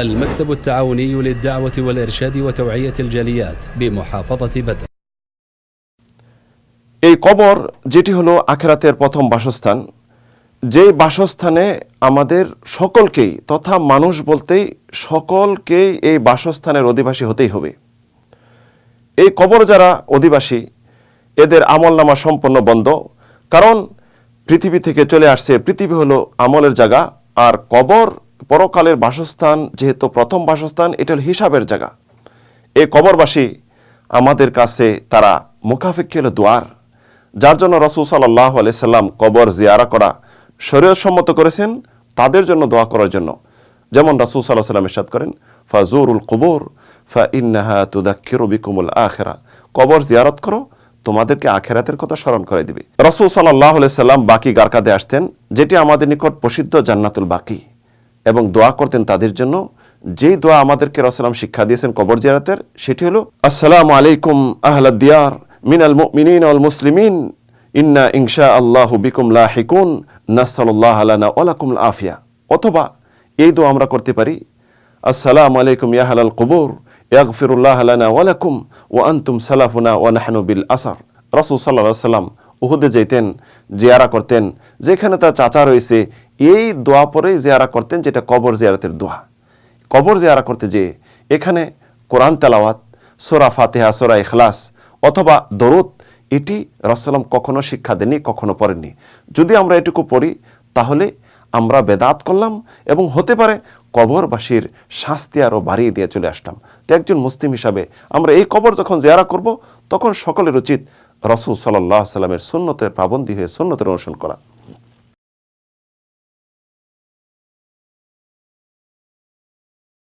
المكتب التعاوني للدعوة والإرشاد وتوعية الجاليات بمحافظة بدر। এই কবর যেটি হলো আখিরাতের প্রথম বাসস্থান, যে বাসস্থানে আমাদের সকলকেই তথা মানুষ বলতেই সকলকেই এই বাসস্থানের অধিবাসী হতেই হবে। এই কবর যারা অধিবাসী এদের আমলনামা সম্পূর্ণ বন্ধ, কারণ পৃথিবী থেকে চলে আসছে, পৃথিবী হলো আমলের জায়গা, আর কবর পরকালের বাসস্থান, যেহেতু প্রথম বাসস্থান, এটা হল হিসাবের জায়গা। এই কবরবাসী আমাদের কাছে তারা মুখাফিক্ষি হলো দুয়ার, যার জন্য রাসূল সাল্লাল্লাহু আলাইহি সাল্লাম কবর জিয়ারা করা শরীয়ত সম্মত করেছেন তাদের জন্য দোয়া করার জন্য। যেমন রাসূল সাল্লাল্লাহু আলাইহি সাল্লাম ইরশাদ করেন, ফাজুরুল কুবুর ফাইন্নাহা তুযাক্কিরু বিকুমুল আখিরা, কবর জিয়ারত করো, তোমাদেরকে আখিরাতের কথা স্মরণ করে দিবে। রাসূল সাল্লাল্লাহু আলাইহি সাল্লাম বাকি গারকাদে আসতেন, যেটি আমাদের নিকট প্রসিদ্ধ জান্নাতুল বাকি, এবং দোয়া করতেন তাদের জন্য। যেই দোয়া আমাদেরকে রাসূল শিক্ষা দিয়েছেন কবর জিয়ারতের, সেটি হলো আসসালামু আলাইকুম আহলাদ দিয়ার মিনাল মুমিনিন ওয়াল মুসলিমিন ইন্না ইনশাআল্লাহু বিকুম লাহিকুন নাসআলুল্লাহ লানা ওয়া লাকুমুল আফিয়া। অথবা এই দোয়া আমরা করতে পারি, আসসালামু আলাইকুম ইয়া আহলাল কুবুর ইয়াগফিরুল্লাহ লানা ওয়া লাকুম ওয়া আনতুম সালাফুনা ওয়া নাহনু বিল আসর। রাসূল সাল্লাল্লাহু আলাইহি সাল্লাম উহুদে যেতেন, জিয়ারা করতেন, যেখানে তার চাচা রয়েছে এই দোয়া পরেই জিয়ারা করতেন, যেটা কবর জিয়ারতের দোয়া। কবর জিয়ারা করতে যেয়ে এখানে কোরআন তেলাওয়াত, সূরা ফাতিহা, সূরা ইখলাস অথবা দরুদ, এটি রাসূল কখনো শিক্ষা দেননি, কখনো পড়েননি। যদি আমরা এটুকু পড়ি তাহলে আমরা বেদাত করলাম এবং হতে পারে কবরবাসীর শাস্তি আরও বাড়িয়ে দিয়ে চলে আসলাম। তো একজন মুসলিম হিসাবে আমরা এই কবর যখন জিয়ারা করব, তখন সকলের উচিত রাসূল সাল্লাল্লাহু আলাইহি সাল্লামের সুন্নতের পাবন্দী হয়ে সুন্নতের অনুসরণ করা।